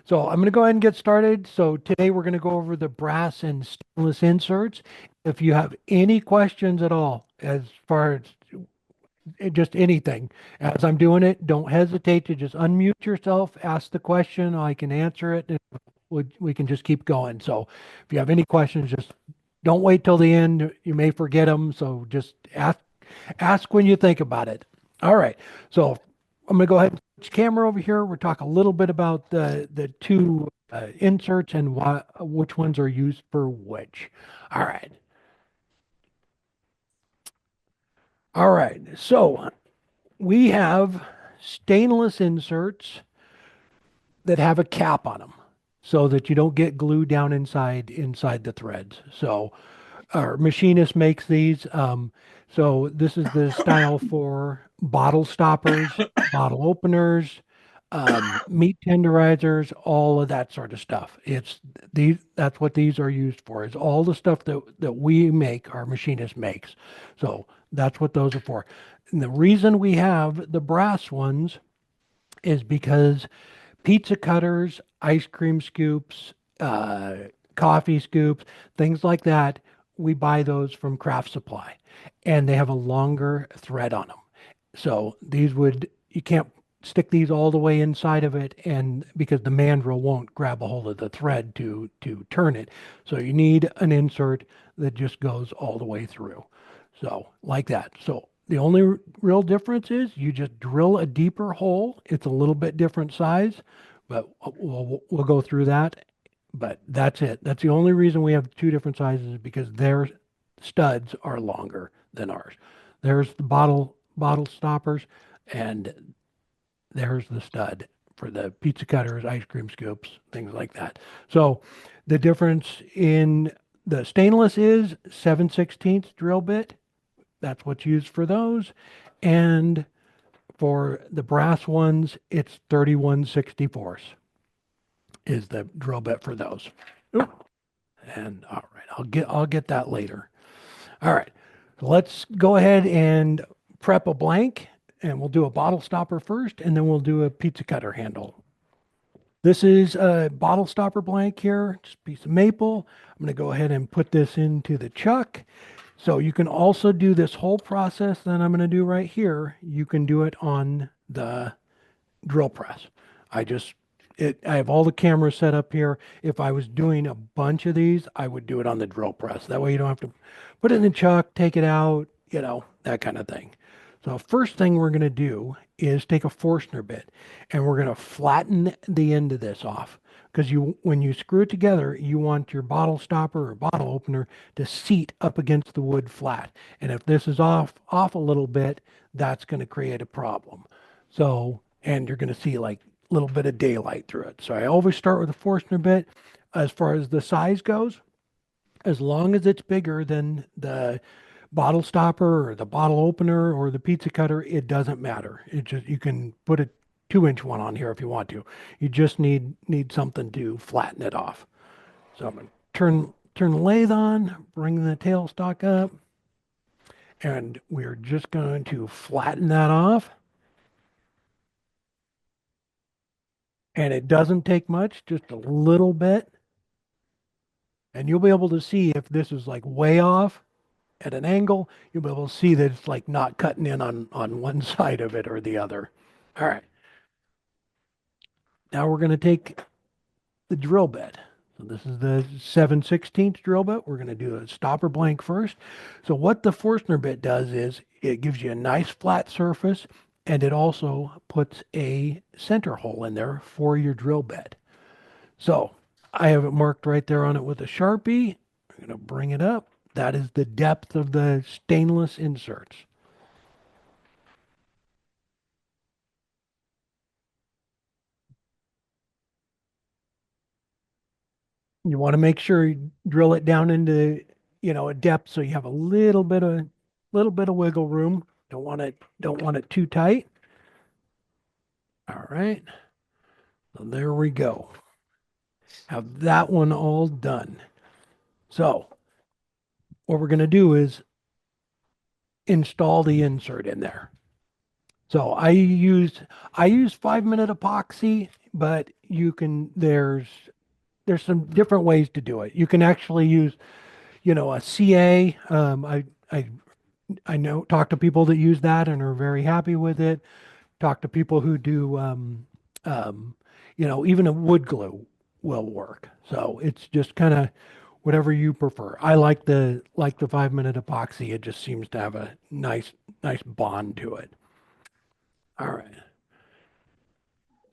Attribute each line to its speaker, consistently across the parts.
Speaker 1: So I'm going to go ahead and get started. So today we're going to go over the brass and stainless inserts. If you have any questions at all, as far as just anything, as I'm doing it, don't hesitate to just unmute yourself, ask the question. I can answer it, and we can just keep going. So if you have any questions, just don't wait till the end. You may forget them. So just ask when you think about it. All right. So I'm going to go ahead and switch camera over here. We'll talk a little bit about the two inserts and which ones are used for which. All right. All right. So we have stainless inserts that have a cap on them so that you don't get glue down inside the threads. So our machinist makes these. So this is the style for bottle stoppers, bottle openers, meat tenderizers, all of that sort of stuff. It's these. That's what these are used for. Is all the stuff that we make, our machinist makes. So that's what those are for. And the reason we have the brass ones is because pizza cutters, ice cream scoops, coffee scoops, things like that. We buy those from Craft Supply, and they have a longer thread on them. So you can't stick these all the way inside of it, and because the mandrel won't grab a hold of the thread to turn it. So you need an insert that just goes all the way through. So like that. So the only real difference is you just drill a deeper hole. It's a little bit different size, but we'll go through that. But that's it. That's the only reason we have two different sizes because their studs are longer than ours. There's the bottle stoppers, and there's the stud for the pizza cutters, ice cream scoops, things like that. So the difference in the stainless is 7/16 drill bit. That's what's used for those. And for the brass ones, it's 31/64 is the drill bit for those. Oop. And all right, I'll get that later. All right. So let's go ahead and prep a blank, and we'll do a bottle stopper first, and then we'll do a pizza cutter handle. This is a bottle stopper blank here, just a piece of maple. I'm going to go ahead and put this into the chuck. So you can also do this whole process that I'm going to do right here. You can do it on the drill press. I have all the cameras set up here. If I was doing a bunch of these, I would do it on the drill press. That way you don't have to put it in the chuck, take it out, that kind of thing. So first thing we're going to do is take a Forstner bit and we're going to flatten the end of this off because when you screw it together, you want your bottle stopper or bottle opener to seat up against the wood flat. And if this is off a little bit, that's going to create a problem. So, and you're going to see like a little bit of daylight through it. So I always start with a Forstner bit. As far as the size goes, as long as it's bigger than the bottle stopper or the bottle opener or the pizza cutter, it doesn't matter. It just you can put a 2-inch one on here if you want to. You just need something to flatten it off. So I'm gonna turn the lathe on, bring the tailstock up, and we're just going to flatten that off. And it doesn't take much, just a little bit. And you'll be able to see if this is like way off at an angle, you'll be able to see that it's like not cutting in on one side of it or the other. All right. Now we're going to take the drill bit. So this is the 7/16 drill bit. We're going to do a stopper blank first. So what the Forstner bit does is it gives you a nice flat surface and it also puts a center hole in there for your drill bit. So I have it marked right there on it with a Sharpie. I'm going to bring it up. That is the depth of the stainless inserts. You want to make sure you drill it down into, a depth so you have a little bit of wiggle room. Don't want it too tight. All right. So there we go. Have that one all done. So what we're going to do is install the insert in there. So I use 5-minute epoxy, but you can, there's some different ways to do it. You can actually use, a CA. I I know talk to people that use that and are very happy with it. Talk to people who do, um, even a wood glue will work. So it's just kind of whatever you prefer. I like the 5 minute epoxy. It just seems to have a nice bond to it. All right.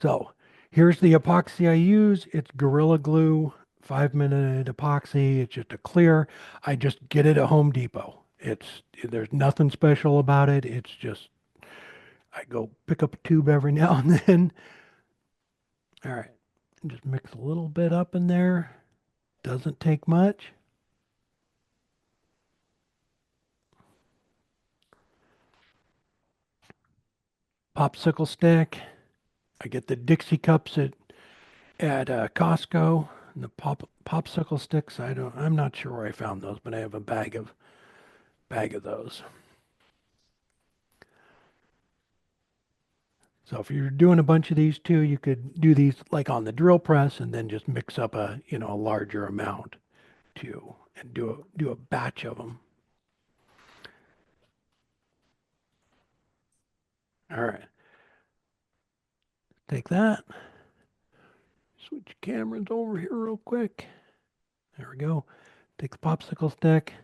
Speaker 1: So here's the epoxy I use. It's Gorilla Glue 5 minute epoxy. It's just a clear. I just get it at Home Depot. There's nothing special about it. It's just I go pick up a tube every now and then. All right. Just mix a little bit up in there. Doesn't take much. Popsicle stick. I get the Dixie cups at Costco. And the popsicle sticks. I'm not sure where I found those, but I have a bag of those. So if you're doing a bunch of these too, you could do these like on the drill press and then just mix up a larger amount too and do a batch of them. All right. Take that. Switch cameras over here real quick. There we go. Take the popsicle stick,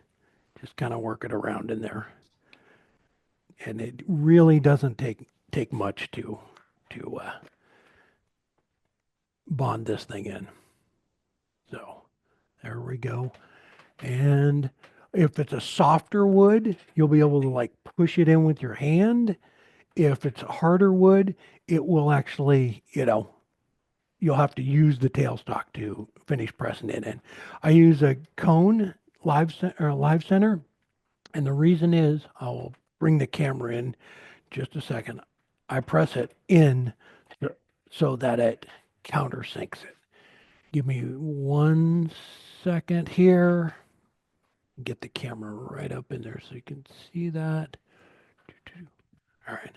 Speaker 1: just kind of work it around in there. And it really doesn't take much to bond this thing in. So there we go. And if it's a softer wood, you'll be able to like push it in with your hand. If it's harder wood, it will actually, you'll have to use the tailstock to finish pressing it in. I use a cone live center, and the reason is I'll bring the camera in just a second. I press it in so that it countersinks it. Give me 1 second here. Get the camera right up in there so you can see that. All right.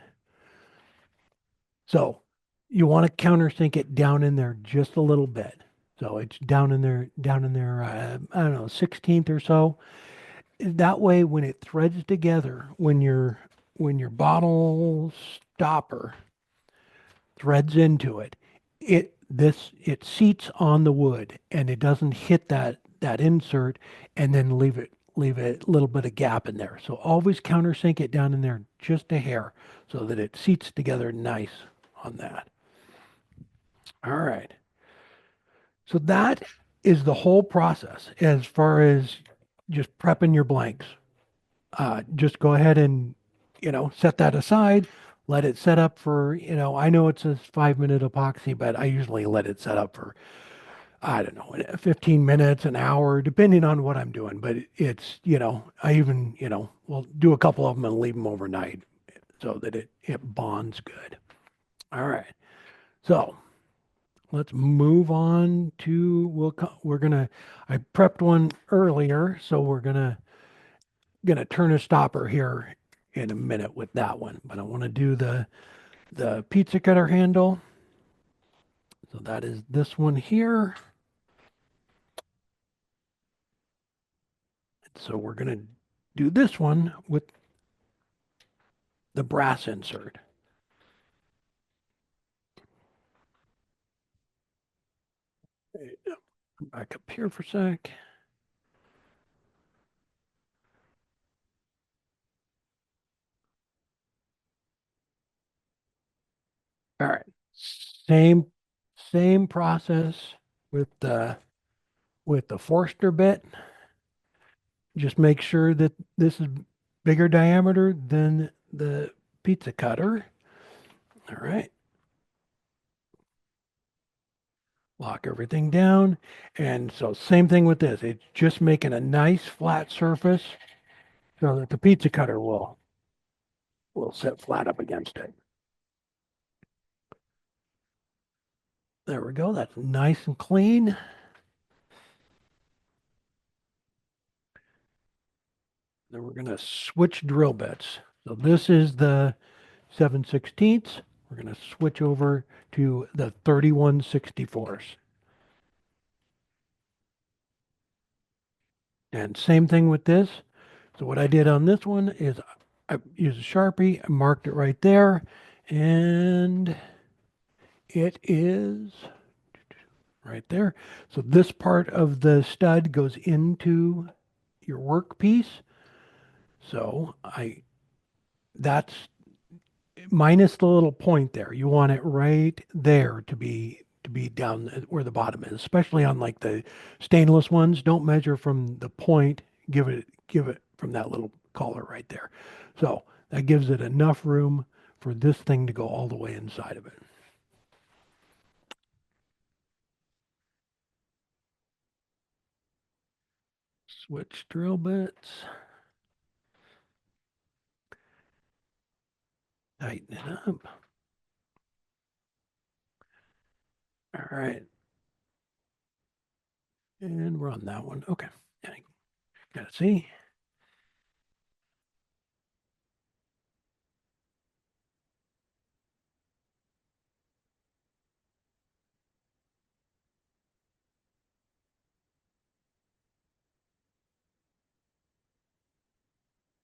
Speaker 1: So you want to countersink it down in there just a little bit. So it's down in there, I don't know, 16th or so. That way, when it threads together, when your bottle stopper threads into it, it seats on the wood and it doesn't hit that insert and then leave a little bit of gap in there. So always countersink it down in there just a hair so that it seats together nice on that. All right. So that is the whole process as far as just prepping your blanks. Just go ahead and, set that aside. Let it set up for, I know it says 5 minute epoxy, but I usually let it set up for, I don't know, 15 minutes, an hour, depending on what I'm doing. But it's, I even, will do a couple of them and leave them overnight so that it bonds good. All right. So let's move on to, I prepped one earlier, so we're gonna turn a stopper here in a minute with that one, but I want to do the pizza cutter handle. So that is this one here. So we're gonna do this one with the brass insert. Back up here for a sec. All right. Same same process with the Forster bit. Just make sure that this is bigger diameter than the pizza cutter. All right. Lock everything down. And so same thing with this. It's just making a nice flat surface so that the pizza cutter will sit flat up against it. There we go. That's nice and clean. Then we're going to switch drill bits. So this is the 7/16. We're going to switch over to the 3164s. And same thing with this. So what I did on this one is I used a Sharpie, I marked it right there, and it is right there. So this part of the stud goes into your workpiece. So that's minus the little point there. You want it right there to be down where the bottom is, especially on like the stainless ones. Don't measure from the point. Give it from that little collar right there. So that gives it enough room for this thing to go all the way inside of it. Switch drill bits. Tighten it up. All right. And we're on that one. Okay. Gotta see.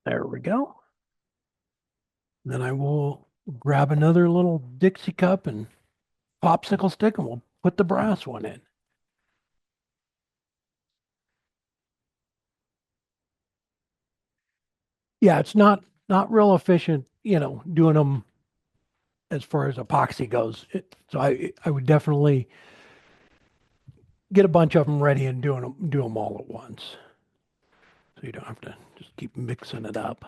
Speaker 1: There we go. Then I will grab another little Dixie cup and popsicle stick and we'll put the brass one in. Yeah, it's not real efficient, doing them as far as epoxy goes. So I would definitely get a bunch of them ready and do them all at once. So you don't have to just keep mixing it up.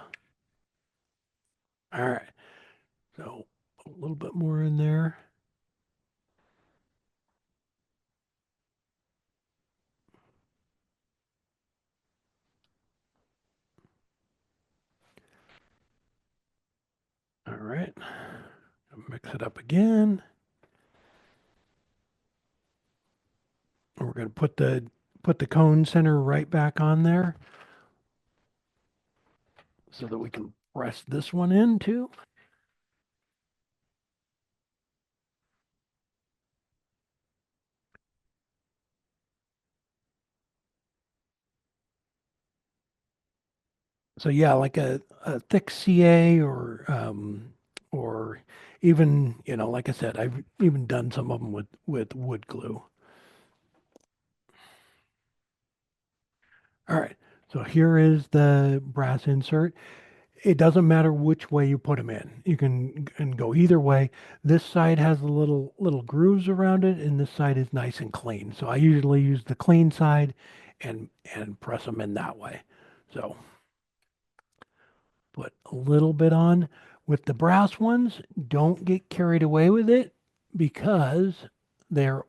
Speaker 1: All right. So a little bit more in there. All right. Mix it up again. And we're going to put the cone center right back on there so that we can press this one in too. So yeah, like a thick CA or even, like I said, I've even done some of them with wood glue. All right. So here is the brass insert. It doesn't matter which way you put them in. You can go either way. This side has the little grooves around it, and this side is nice and clean. So I usually use the clean side and press them in that way. So put a little bit on. With the brass ones, don't get carried away with it because they're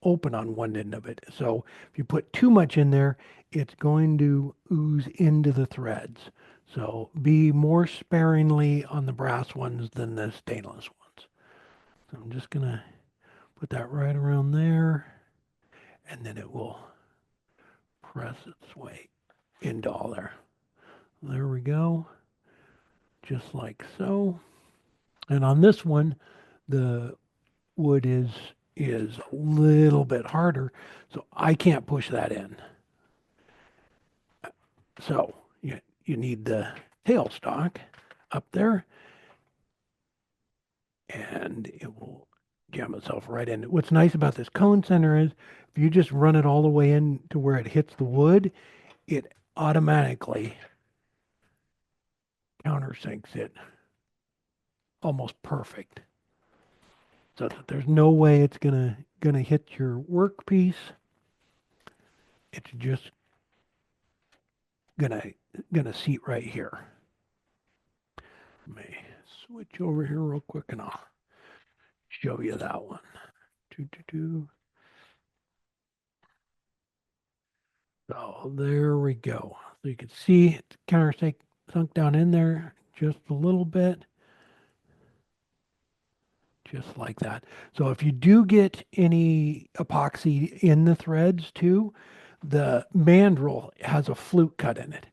Speaker 1: open on one end of it. So if you put too much in there, it's going to ooze into the threads. So be more sparingly on the brass ones than the stainless ones. So I'm just going to put that right around there, and then it will press its way into all there. There we go, just like so. And on this one, the wood is a little bit harder, so I can't push that in. So you need the tailstock up there, and it will jam itself right in. What's nice about this cone center is if you just run it all the way in to where it hits the wood, it automatically countersinks it almost perfect. So that there's no way it's gonna hit your workpiece. It's just gonna gonna seat right here. Let me switch over here real quick and I'll show you that one. Doo, doo, doo. So there we go. So you can see it's kind of sunk down in there just a little bit, just like that. So if you do get any epoxy in the threads too, the mandrel has a flute cut in it.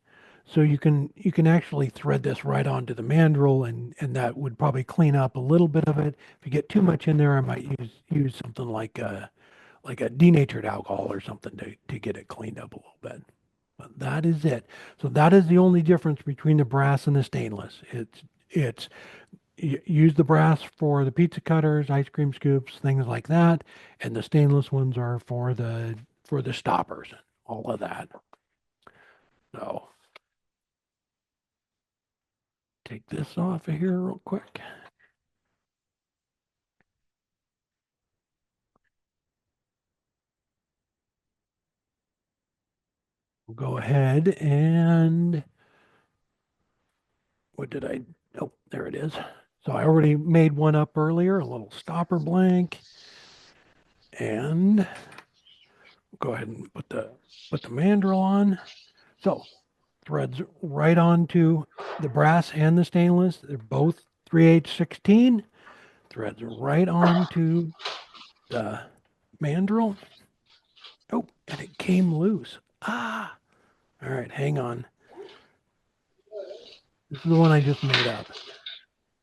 Speaker 1: So you can actually thread this right onto the mandrel, and that would probably clean up a little bit of it. If you get too much in there, I might use something like a denatured alcohol or something to get it cleaned up a little bit. But that is it. So that is the only difference between the brass and the stainless. It's use the brass for the pizza cutters, ice cream scoops, things like that, and the stainless ones are for the stoppers, all of that. So take this off of here real quick. We'll go ahead and what did I? Oh, there it is. So I already made one up earlier, a little stopper blank, and go ahead and put the mandrel on. So threads right onto the brass and the stainless. They're both 3/8 16. Threads right onto the mandrel. Oh, and it came loose. Ah, all right, hang on. This is the one I just made up.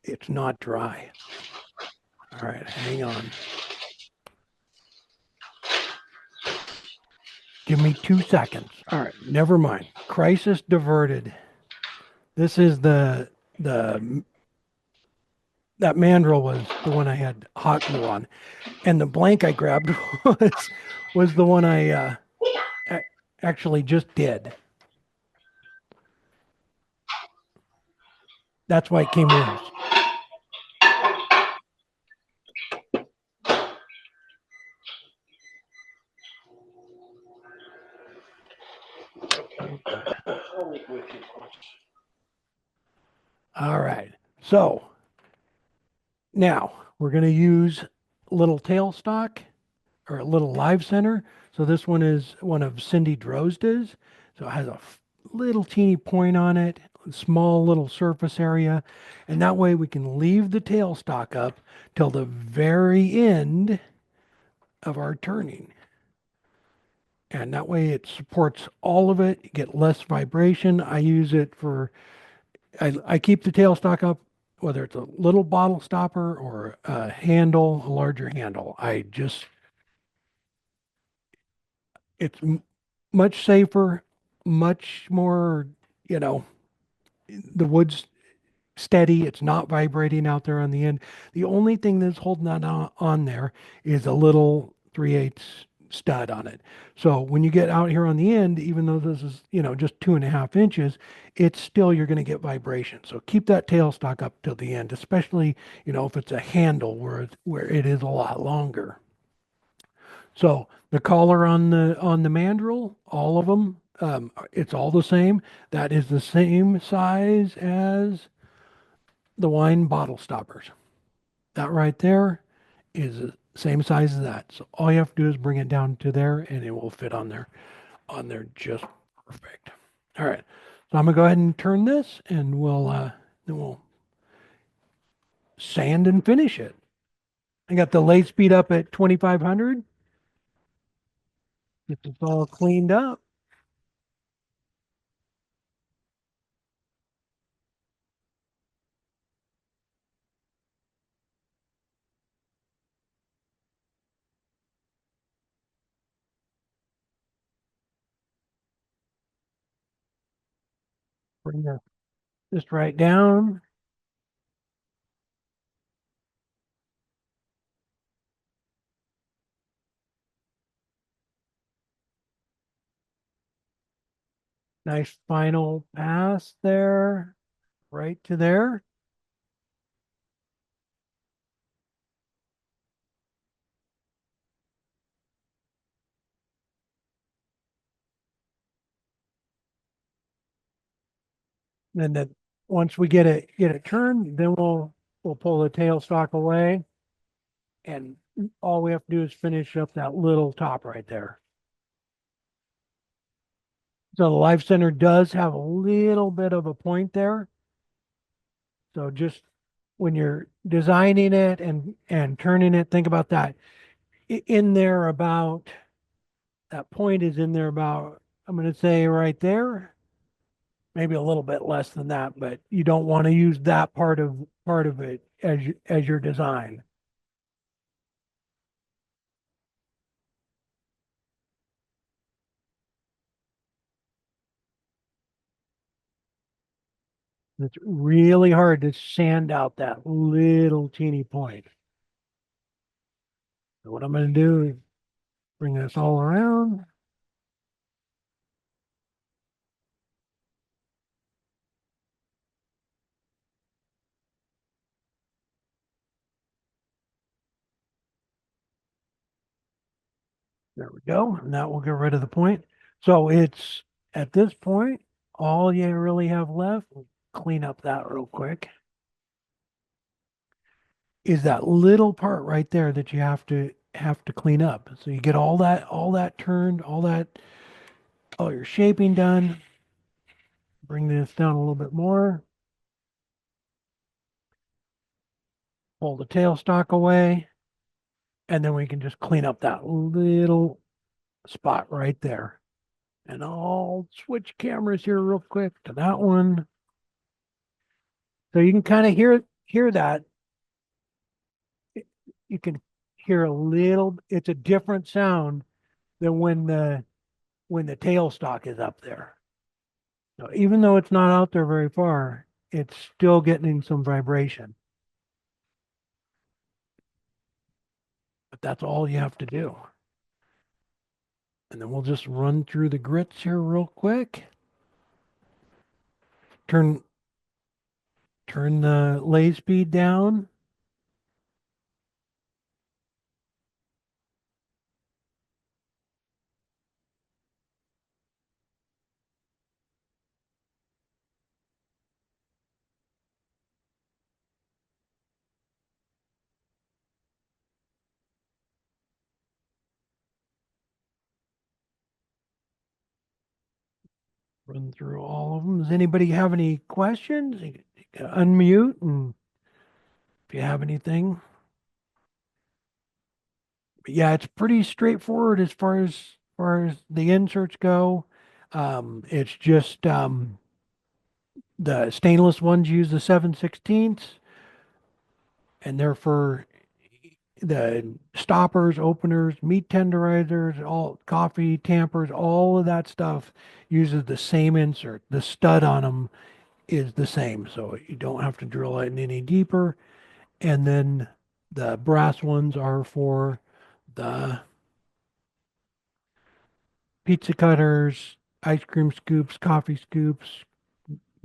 Speaker 1: It's not dry. All right, hang on. Give me 2 seconds. All right, never mind. Crisis diverted. This is the that mandrel was the one I had hot glue on, and the blank I grabbed was the one I actually just did. That's why it came loose. All right. So now we're going to use a little tailstock or a little live center. So this one is one of Cindy Drozda's. So it has a little teeny point on it, small little surface area. And that way we can leave the tailstock up till the very end of our turning. And that way it supports all of it. You get less vibration. I use it for, I keep the tailstock up, whether it's a little bottle stopper or a handle, a larger handle. It's much safer, much more, you know, the wood's steady. It's not vibrating out there on the end. The only thing that's holding that on there is a little 3/8 stud on it. So when you get out here on the end, even though this is, just 2.5 inches, it's still, you're going to get vibration. So keep that tailstock up till the end, especially, if it's a handle where it is a lot longer. So the collar on the mandrel, all of them, it's all the same. That is the same size as the wine bottle stoppers. That right there is the same size as that. So all you have to do is bring it down to there, and it will fit on there just perfect. All right. So I'm gonna go ahead and turn this, and we'll sand and finish it. I got the lathe speed up at 2,500. Get this all cleaned up. Bring this right down. Nice final pass there, right to there. And then once we get it turned, then we'll pull the tailstock away, and all we have to do is finish up that little top right there. So the live center does have a little bit of a point there. So just when you're designing it and turning it, think about that. In there about that point is in there about, I'm going to say right there. maybe a little bit less than that, but you don't want to use that part of it as your design. It's really hard to sand out that little teeny point. So what I'm going to do is bring this all around. There we go. And that will get rid of the point. So it's at this point, all you really have left, clean up that real quick, is that little part right there that you have to clean up. So you get all that turned, all your shaping done. Bring this down a little bit more. Pull the tailstock away, and then we can just clean up that little spot right there. And I'll switch cameras here real quick to that one. So you can kind of hear that. You can hear a little, it's a different sound than when the tailstock is up there. So even though it's not out there very far, it's still getting some vibration. But that's all you have to do. And then we'll just run through the grits here real quick. Turn turn the lay speed down. Run through all of them. Does anybody have any questions? You can unmute, and if you have anything. But yeah, it's pretty straightforward as far as the inserts go. It's just the stainless ones use the 7/16, and they're for the stoppers, openers, meat tenderizers, all coffee tampers, all of that stuff uses the same insert. The stud on them is the same, so you don't have to drill it in any deeper. And then the brass ones are for the pizza cutters, ice cream scoops, coffee scoops,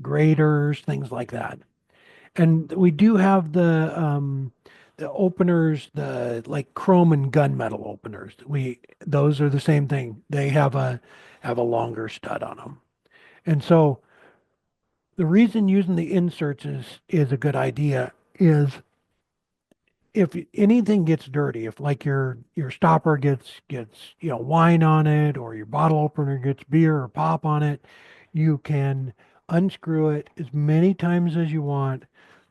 Speaker 1: graters, things like that. And we do have the openers, the like chrome and gunmetal openers. Those are the same thing. They have a longer stud on them. And so the reason using the inserts is a good idea is if anything gets dirty, if like your stopper gets wine on it, or your bottle opener gets beer or pop on it, you can unscrew it as many times as you want,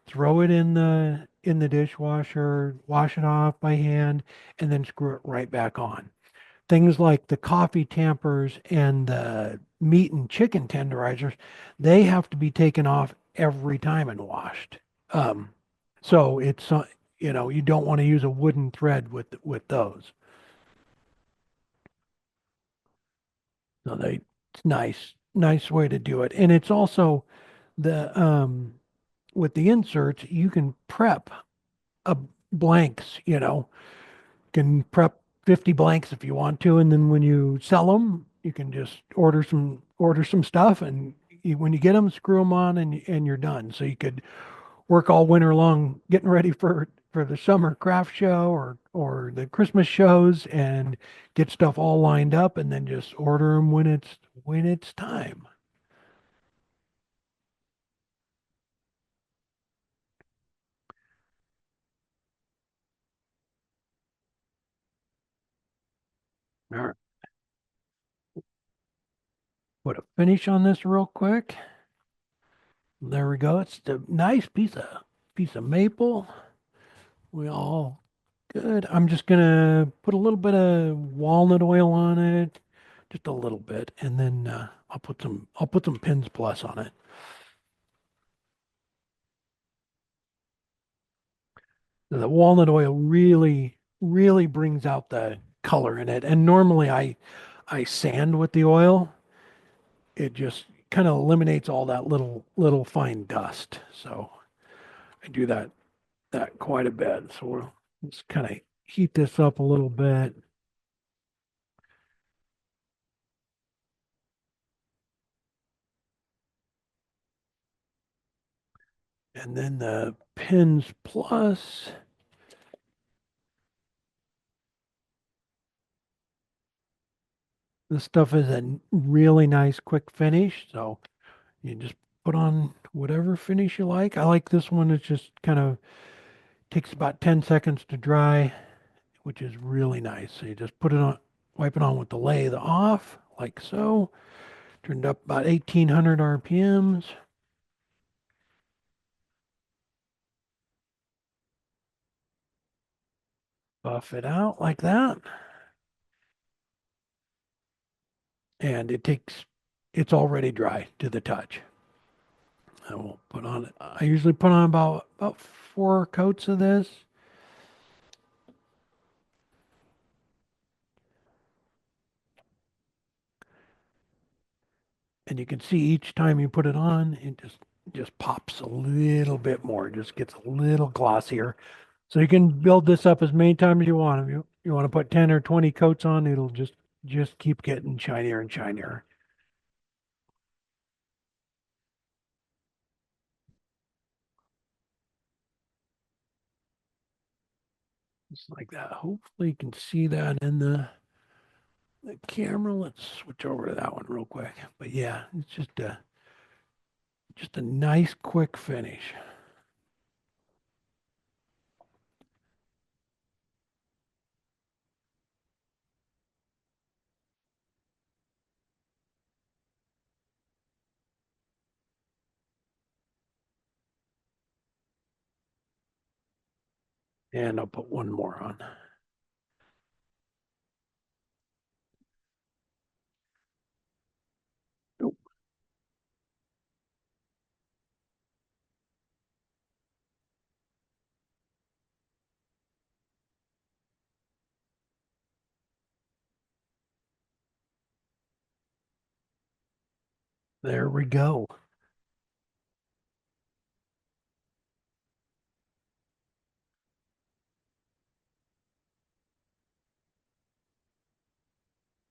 Speaker 1: throw it in the dishwasher, wash it off by hand, and then screw it right back on. Things like the coffee tampers and the meat and chicken tenderizers, they have to be taken off every time and washed. Um, so you don't want to use a wooden thread with those. So it's nice way to do it. And it's also the with the inserts, you can prep a blanks, can prep 50 blanks if you want to, and then when you sell them, you can just order some stuff, and when you get them, screw them on, and you're done. So you could work all winter long getting ready for the summer craft show or the Christmas shows, and get stuff all lined up, and then just order them when it's time. All right, put a finish on this real quick. There we go. It's a nice piece of maple. We all good. I'm just gonna put a little bit of walnut oil on it, just a little bit, and then I'll put some pins plus on it. The walnut oil really brings out the color in it. And normally I sand with the oil. It just kind of eliminates all that little fine dust. So I do that quite a bit. So we'll just kind of heat this up a little bit. And then the pins plus, this stuff is a really nice quick finish. So you just put on whatever finish you like. I like this one. It's just kind of takes about 10 seconds to dry, which is really nice. So you just put it on, wipe it on with the lathe off, like so. Turned up about 1800 RPMs. Buff it out like that. And it's already dry to the touch. I will put on, I usually put on about 4 coats of this. And you can see each time you put it on, it just pops a little bit more, just gets a little glossier. So you can build this up as many times as you want. If you want to put 10 or 20 coats on, it'll just keep getting shinier and shinier. Just like that. Hopefully you can see that in the camera. Let's switch over to that one real quick. But yeah, it's just a nice quick finish. And I'll put one more on. Oh, there we go.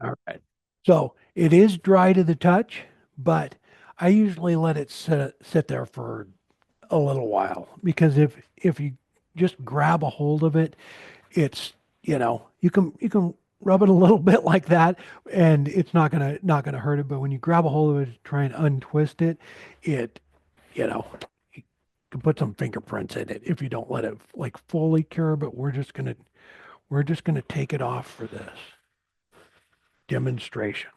Speaker 1: All right. So it is dry to the touch, but I usually let it sit there for a little while because if you just grab a hold of it, it's you can rub it a little bit like that, and it's not gonna hurt it. But when you grab a hold of it, try and untwist it, it you know you can put some fingerprints in it if you don't let it like fully cure. But we're just gonna take it off for this demonstration.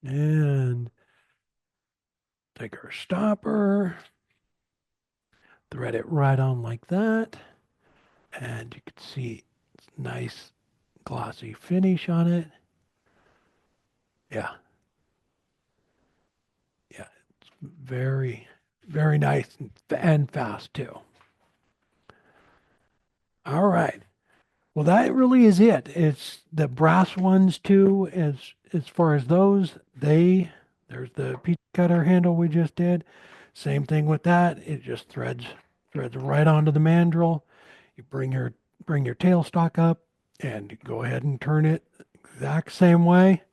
Speaker 1: And take our stopper, thread it right on like that. And you can see it's nice glossy finish on it. Yeah, yeah, it's very nice and fast too. All right. Well, that really is it. It's the brass ones too, as far as those, there's the pizza cutter handle we just did. Same thing with that. It just threads right onto the mandrel. You bring your tailstock up and go ahead and turn it exact same way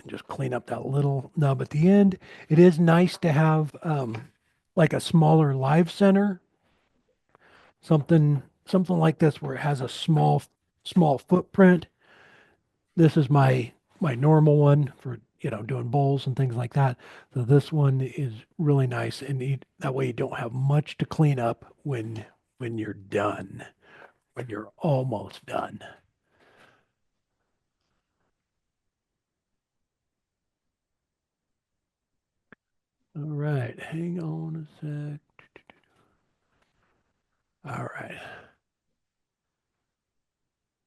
Speaker 1: and just clean up that little nub at the end. It is nice to have like a smaller live center, something like this where it has a small footprint. This is my normal one for doing bowls and things like that. So this one is really nice, and that way you don't have much to clean up when you're done, when you're almost done. All right, hang on a sec. All right.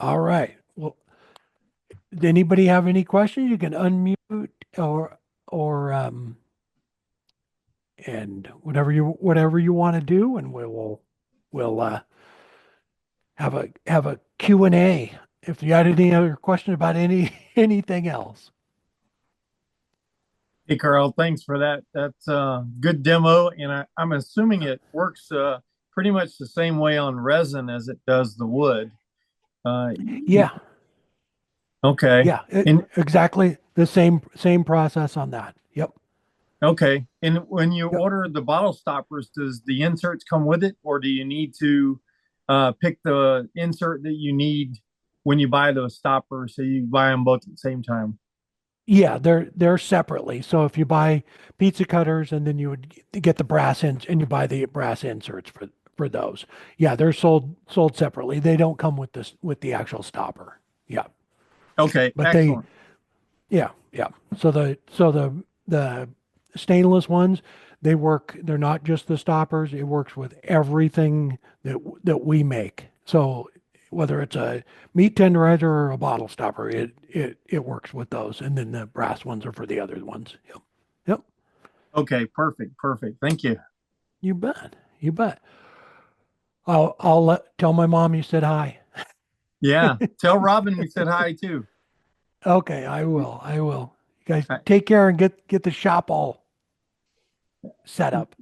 Speaker 1: All right. Does anybody have any questions? You can unmute or and whatever you want to do, and we'll have a Q and A if you had any other question about anything else.
Speaker 2: Hey Carl, thanks for that. That's a good demo, and I'm assuming it works pretty much the same way on resin as it does the wood.
Speaker 1: Yeah,
Speaker 2: Okay,
Speaker 1: yeah,
Speaker 2: and
Speaker 1: exactly the same process on that. Yep,
Speaker 2: okay, and when you
Speaker 1: yep.
Speaker 2: order the bottle stoppers, does the inserts come with it, or do you need to pick the insert that you need when you buy those stoppers? So you buy them both at the same time.
Speaker 1: Yeah, they're separately. So if you buy pizza cutters and then you would get the brass ins and you buy the brass inserts for those. Yeah, they're sold separately. They don't come with this with the actual stopper. Yeah.
Speaker 2: Okay,
Speaker 1: But they
Speaker 2: excellent.
Speaker 1: yeah, yeah. So the stainless ones, they're not just the stoppers, it works with everything that we make. So whether it's a meat tenderizer or a bottle stopper, it works with those. And then the brass ones are for the other ones. Yep. Yep.
Speaker 2: Okay, perfect, perfect. Thank you.
Speaker 1: You bet. You bet. Tell my mom you said hi.
Speaker 2: Yeah, tell Robin we said hi too.
Speaker 1: Okay, I will. I will. You guys
Speaker 2: I,
Speaker 1: take care and get the shop all set up.